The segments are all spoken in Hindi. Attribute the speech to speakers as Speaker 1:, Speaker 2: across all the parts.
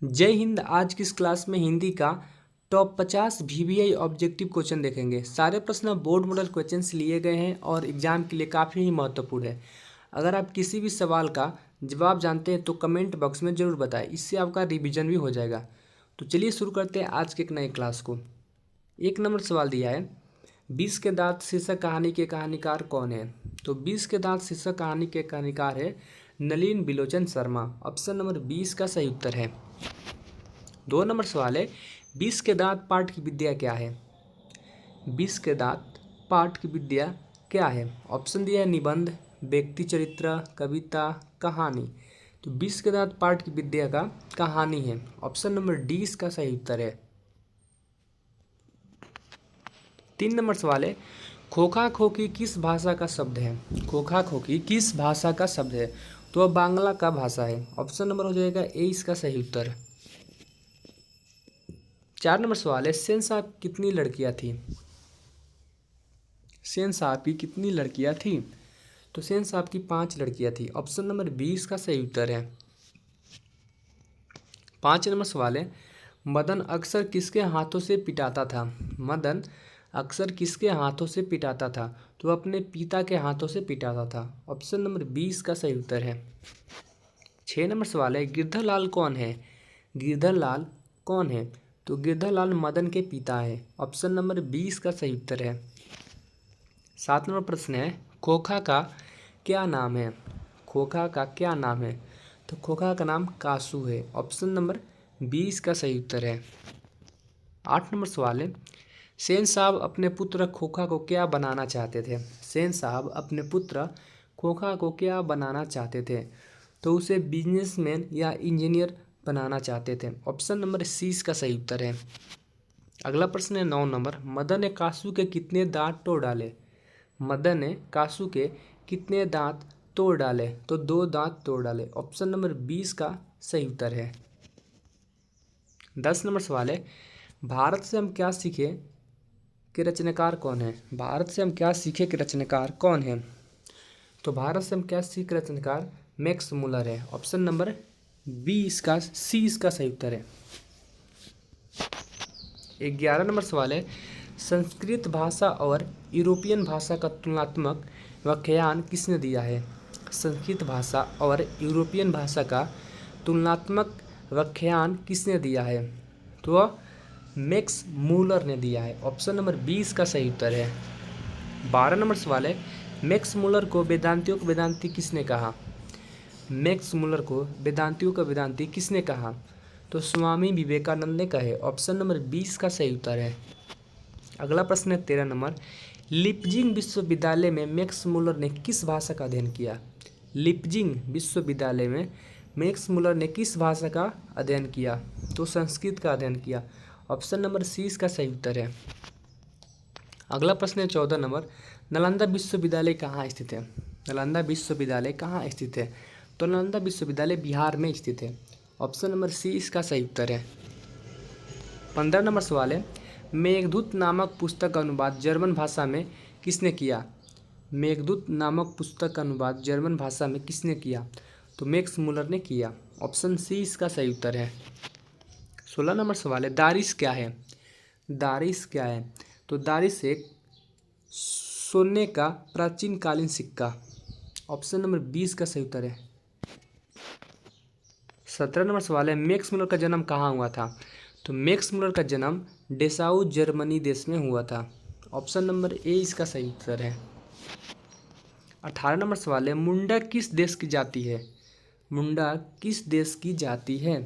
Speaker 1: जय हिंद। आज की इस क्लास में हिंदी का टॉप 50 VBI ऑब्जेक्टिव क्वेश्चन देखेंगे। सारे प्रश्न बोर्ड मॉडल क्वेश्चंस लिए गए हैं और एग्जाम के लिए काफ़ी ही महत्वपूर्ण है। अगर आप किसी भी सवाल का जवाब जानते हैं तो कमेंट बॉक्स में ज़रूर बताएं, इससे आपका रिवीजन भी हो जाएगा। तो चलिए शुरू करते हैं आज के एक नए क्लास को। 1 नंबर सवाल दिया है, 20 के दांत शीर्षक कहानी के कहानीकार कौन है? तो 20 के दांत शीर्षक कहानी के कहानीकार है नलिन बिलोचन शर्मा। ऑप्शन नंबर 20 का सही उत्तर है। 2 नंबर सवाल है, 20 के दांत पाठ की विद्या क्या है? 20 के दांत पाठ की विद्या क्या है? ऑप्शन दिया है निबंध, व्यक्ति चरित्र, कविता, कहानी। तो 20 के दांत पाठ की विद्या का कहानी है। ऑप्शन नंबर डी इसका सही उत्तर है। 3 नंबर सवाल है, खोखा खोखी किस भाषा का शब्द है? खोखा खोखी किस भाषा का शब्द है? तो वह बांग्ला का भाषा है। ऑप्शन नंबर हो जाएगा ए इसका सही उत्तर। 4 नंबर सवाल है, सेन साहब की कितनी लड़कियां थी? सेन साहब की कितनी लड़कियां थी? तो सेन साहब की 5 लड़कियां थी। ऑप्शन नंबर 20 का सही उत्तर है। 5 नंबर सवाल है, मदन अक्सर किसके हाथों से पिटाता था? मदन अक्सर किसके हाथों से पिटाता था? तो अपने पिता के हाथों से पिटाता था। ऑप्शन नंबर 20 का सही उत्तर है। 6 नंबर सवाल है, गिरधर लाल कौन है? गिरधर लाल कौन है? तो गिरधर लाल मदन के पिता है। ऑप्शन नंबर 20 का सही उत्तर है। 7 नंबर प्रश्न है, खोखा का क्या नाम है? खोखा का क्या नाम है? तो खोखा का नाम कासू है। ऑप्शन नंबर 20 का सही उत्तर है। 8 नंबर सवाल है, सेन साहब अपने पुत्र खोखा को क्या बनाना चाहते थे? सेन साहब अपने पुत्र खोखा को क्या बनाना चाहते थे? तो उसे बिजनेसमैन या इंजीनियर बनाना चाहते थे। ऑप्शन नंबर सी इसका सही उत्तर है। अगला प्रश्न है 9 नंबर, मदन ने कासू के कितने दांत तोड़ डाले? मदन ने कासू के कितने दांत तोड़ डाले? तो 2 दांत तोड़ डाले। ऑप्शन नंबर 20 का सही उत्तर है। 10 नंबर सवाल है, भारत से हम क्या सीखे के रचनाकार कौन है? भारत से हम क्या सीखे के रचनाकार कौन है? तो भारत से हम क्या सीखे रचनाकार मैक्स मुलर है। ऑप्शन नंबर 20 का सी इसका सही उत्तर है। 11 नंबर सवाल है, संस्कृत भाषा और यूरोपियन भाषा का तुलनात्मक व्याख्यान किसने दिया है? संस्कृत भाषा और यूरोपियन भाषा का तुलनात्मक व्याख्यान किसने दिया है? तो वह मैक्स मूलर ने दिया है। ऑप्शन नंबर 20 का सही उत्तर है। 12 नंबर सवाल है, मैक्स मूलर को वेदांतियों का वेदांती किसने कहा? मैक्स मूलर को वेदांतियों का वेदांती किसने कहा? तो स्वामी विवेकानंद ने कहे। ऑप्शन नंबर 20 का सही उत्तर है। अगला प्रश्न है 13 नंबर, लिपजिंग विश्वविद्यालय में मैक्स मूलर ने किस भाषा का अध्ययन किया? लिपजिंग विश्वविद्यालय में मैक्स मूलर ने किस भाषा का अध्ययन किया? तो संस्कृत का अध्ययन किया। ऑप्शन नंबर सी इसका सही उत्तर है। अगला प्रश्न है 14 नंबर, नालंदा विश्वविद्यालय कहाँ स्थित है? नालंदा विश्वविद्यालय कहाँ स्थित है? तो नालंदा विश्वविद्यालय बिहार में स्थित है। ऑप्शन नंबर सी इसका सही उत्तर है। 15 नंबर सवाल है, मेघदूत नामक पुस्तक का अनुवाद जर्मन भाषा में किसने किया? मेघदूत नामक पुस्तक का अनुवाद जर्मन भाषा में किसने किया? तो मैक्स मूलर ने किया। ऑप्शन सी इसका सही उत्तर है। 16 नंबर सवाल है, दारिश क्या है? दारिश क्या है? तो दारिश एक सोने का प्राचीन कालीन सिक्का। ऑप्शन नंबर 20 का सही उत्तर है। 17 नंबर सवाल है, मैक्स मूलर का जन्म कहाँ हुआ था? तो मैक्स मूलर का जन्म डेसाउ जर्मनी देश में हुआ था। ऑप्शन नंबर ए इसका सही उत्तर है। 18 नंबर सवाल है, मुंडा किस देश की जाति है? मुंडा किस देश की जाति है?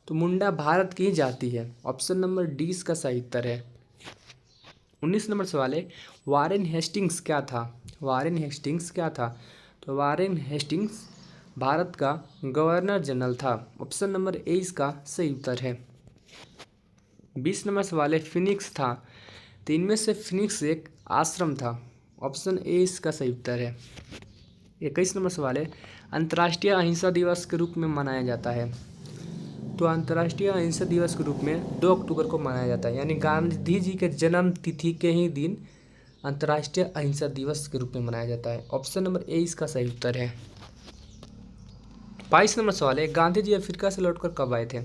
Speaker 1: तो मुंडा भारत की ही जाति है। ऑप्शन नंबर डी इसका सही उत्तर है। 19 नंबर सवाल है, वारेन हेस्टिंग्स क्या था? वारेन हेस्टिंग्स क्या था? तो वारेन हेस्टिंग्स भारत का गवर्नर जनरल था। ऑप्शन नंबर ए इसका सही उत्तर है। 20 नंबर सवाल है, फिनिक्स था, तो इनमें से फिनिक्स एक आश्रम था। ऑप्शन ए इसका सही उत्तर है। 21 नंबर सवाल है, अंतर्राष्ट्रीय अहिंसा दिवस के रूप में मनाया जाता है? तो अंतर्राष्ट्रीय अहिंसा दिवस के रूप में 2 अक्टूबर को मनाया जाता है, यानी गांधी जी के जन्म तिथि के ही दिन अंतर्राष्ट्रीय अहिंसा दिवस के रूप में मनाया जाता है। ऑप्शन नंबर ए इसका सही उत्तर है। 22 नंबर सवाल है, गांधी जी अफ्रीका से लौटकर कब आए थे?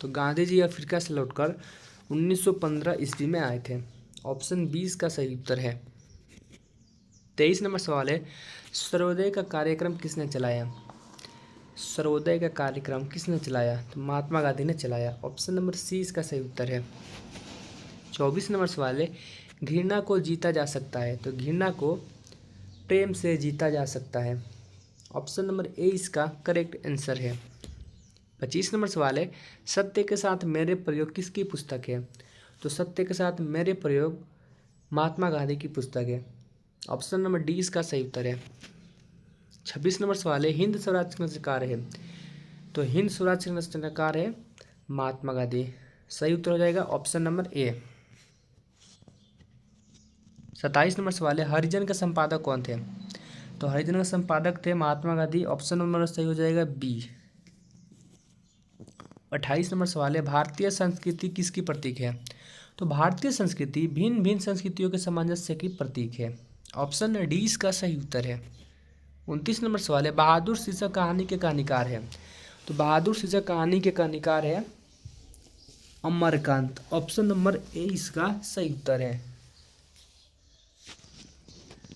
Speaker 1: तो गांधी जी अफ्रीका से लौटकर 1915 ईस्वी में आए थे। ऑप्शन 20 का सही उत्तर है। 23 नंबर सवाल है, सर्वोदय का कार्यक्रम किसने चलाया? सर्वोदय का कार्यक्रम किसने चलाया? तो महात्मा गांधी ने चलाया। ऑप्शन नंबर सी इसका सही उत्तर है। 24 नंबर सवाल है, घृणा को जीता जा सकता है? तो घृणा को प्रेम से जीता जा सकता है। ऑप्शन नंबर ए इसका करेक्ट आंसर है। 25 नंबर सवाल है, सत्य के साथ मेरे प्रयोग किसकी पुस्तक है? तो सत्य के साथ मेरे प्रयोग महात्मा गांधी की पुस्तक है। ऑप्शन नंबर डी इसका सही उत्तर है। 26 नंबर सवाल है, हिंद स्वराज के रचनाकार है? तो हिंद स्वराज के रचनाकार है महात्मा गांधी। सही उत्तर हो जाएगा ऑप्शन नंबर ए। 27 नंबर सवाल है, हरिजन के संपादक कौन थे? तो हरिजन के संपादक थे महात्मा गांधी। ऑप्शन नंबर सही हो जाएगा बी। 28 नंबर सवाल है, भारतीय संस्कृति किसकी प्रतीक है? तो भारतीय संस्कृति भिन्न भिन्न संस्कृतियों के सामंजस्य की प्रतीक है। ऑप्शन डी इसका सही उत्तर है। 29 नंबर सवाल है, बहादुर शीर्षक कहानी के कहानीकार है? तो बहादुर शीर्षक कहानी के कहानीकार है अमरकांत। ऑप्शन नंबर ए इसका सही उत्तर है।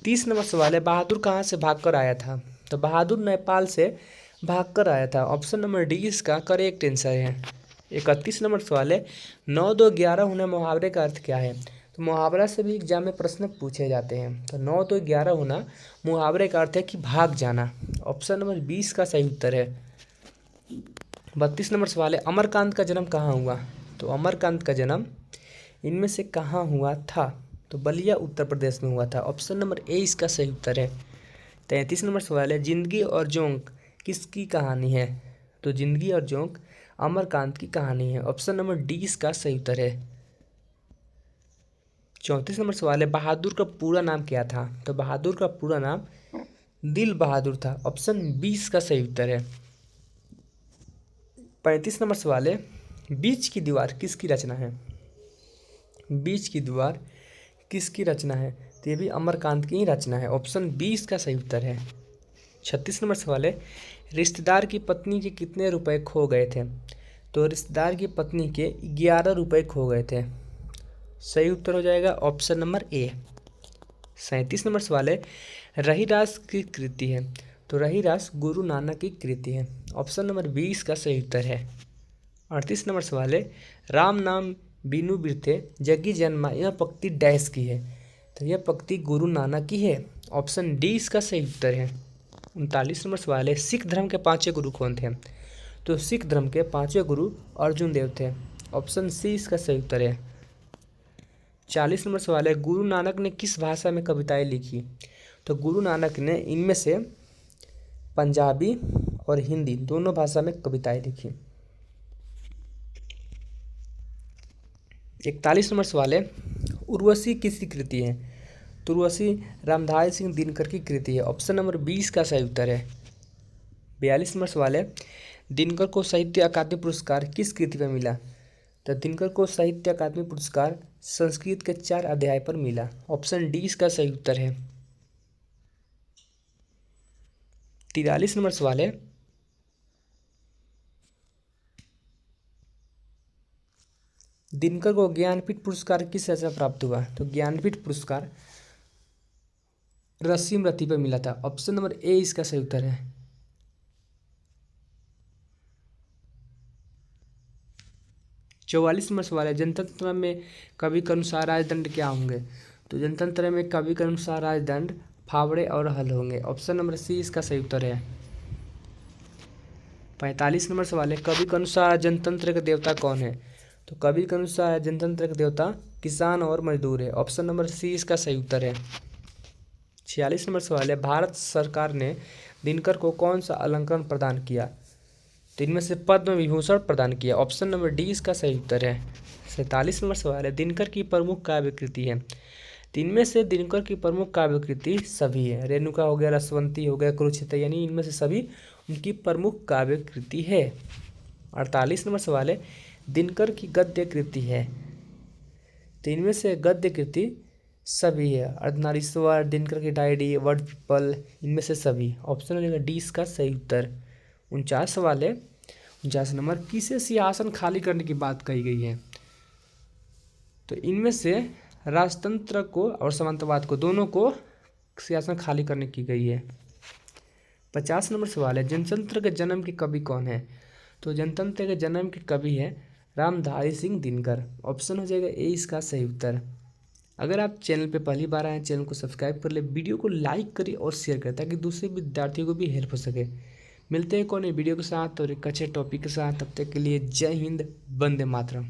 Speaker 1: 30 नंबर सवाल है, बहादुर कहाँ से भागकर आया था? तो बहादुर नेपाल से भागकर आया था। ऑप्शन नंबर डी इसका करेक्ट आंसर है। 31 नंबर सवाल है, 9 2 11 होना मुहावरे का अर्थ क्या है? तो मुहावरा से भी एग्जाम में प्रश्न पूछे जाते हैं। तो 9 2 11 होना मुहावरे का अर्थ है कि भाग जाना। ऑप्शन नंबर 20 का सही उत्तर है। 32 नंबर सवाल है, अमरकांत का जन्म कहाँ हुआ? तो अमरकांत का जन्म इनमें से कहाँ हुआ था? तो बलिया उत्तर प्रदेश में हुआ था। ऑप्शन नंबर ए इसका सही उत्तर है। 33 नंबर सवाल है, जिंदगी और जोंक किसकी कहानी है? तो जिंदगी और जोंक अमरकांत की कहानी है। ऑप्शन नंबर डी इसका सही उत्तर है। 34 नंबर सवाल है, बहादुर का पूरा नाम क्या था? तो बहादुर का पूरा नाम दिल बहादुर था। ऑप्शन 20 का सही उत्तर है। 35 नंबर सवाल है, बीच की दीवार किसकी रचना है? बीच की दीवार किसकी रचना है? तो ये भी अमरकांत की ही रचना है। ऑप्शन 20 का सही उत्तर है। 36 नंबर सवाल है, रिश्तेदार की पत्नी के कितने रुपए खो गए थे? तो रिश्तेदार की पत्नी के 11 रुपए खो गए थे। सही उत्तर हो जाएगा ऑप्शन नंबर ए। 37 नंबर सवाल है, रहीरास की कृति है? तो रहीरास गुरु नानक की कृति है। ऑप्शन नंबर 20 का सही उत्तर है। 38 नंबर सवाल है, राम नाम बीनू बिरथे जगी जन्मा यह पंक्ति डैश की है? तो यह पंक्ति गुरु नानक की है। ऑप्शन डी इसका सही उत्तर है। 39 नंबर सवाल है, सिख धर्म के 5 गुरु कौन थे? तो सिख धर्म के 5 गुरु अर्जुन देव थे। ऑप्शन सी इसका सही उत्तर है। 40 नंबर सवाल है, गुरु नानक ने किस भाषा में कविताएं लिखी? तो गुरु नानक ने इनमें से पंजाबी और हिंदी दोनों भाषा में कविताएं लिखी। 41 नंबर सवाल है, उर्वशी किसकी कृति है? तो उर्वशी रामधारी सिंह दिनकर की कृति है। ऑप्शन नंबर 20 का सही उत्तर है। 42 नंबर सवाल है, दिनकर को साहित्य अकादमी पुरस्कार किस कृति पर मिला? तो दिनकर को साहित्य अकादमी पुरस्कार संस्कृत के 4 अध्याय पर मिला। ऑप्शन डी इसका सही उत्तर है। 43 नंबर सवाल है, दिनकर को ज्ञानपीठ पुरस्कार किस रचना प्राप्त हुआ? तो ज्ञानपीठ पुरस्कार रसीमरती पर मिला था। ऑप्शन नंबर ए इसका सही उत्तर है। 44 नंबर सवाल है, जनतंत्र में कवि के अनुसार राजदंड क्या होंगे? तो जनतंत्र में कवि के अनुसार राजदंड फावड़े और हल होंगे। ऑप्शन नंबर सी इसका सही उत्तर है। 45 नंबर सवाल है, कवि के अनुसार जनतंत्र के देवता कौन है? तो कवि के अनुसार जनतंत्र के देवता किसान और मजदूर है। ऑप्शन नंबर सी इसका सही उत्तर है। 46 नंबर सवाल है, भारत सरकार ने दिनकर को कौन सा अलंकरण प्रदान किया? तो इनमें से पद्म विभूषण प्रदान किया। ऑप्शन नंबर डी इसका सही उत्तर है। 47 नंबर सवाल है, दिनकर की प्रमुख काव्य कृति है? तो इनमें से दिनकर की प्रमुख काव्य कृति सभी है। रेणुका हो गया, रसवंती हो गया, कुरुक्षेत्र, यानी इनमें से सभी उनकी प्रमुख काव्य कृति है। 48 नंबर सवाल है, दिनकर की गद्य कृति है? तो इनमें से गद्य कृति सभी है। अर्धनारीश्वर, दिनकर की डायरी, वर्ड पीपल, इनमें से सभी। ऑप्शन डी इसका सही उत्तर। 49 सवाल है। 49 नंबर, किसे सिंहासन खाली करने की बात कही गई है? तो इनमें से राजतंत्र को और सामंतवाद को, दोनों को सिंहासन खाली करने की गई है। 50 नंबर सवाल है, जनतंत्र के जन्म के कवि कौन है? तो जनतंत्र के जन्म के कवि है रामधारी सिंह दिनकर। ऑप्शन हो जाएगा ए इसका सही उत्तर। अगर आप चैनल पे पहली बार आए हैं, चैनल को सब्सक्राइब कर ले, वीडियो को लाइक करिए और शेयर करें ताकि दूसरे विद्यार्थियों को भी हेल्प हो सके। मिलते हैं कौन वीडियो के साथ और एक अच्छे टॉपिक के साथ। तब तक के लिए जय हिंद, वंदे मातरम।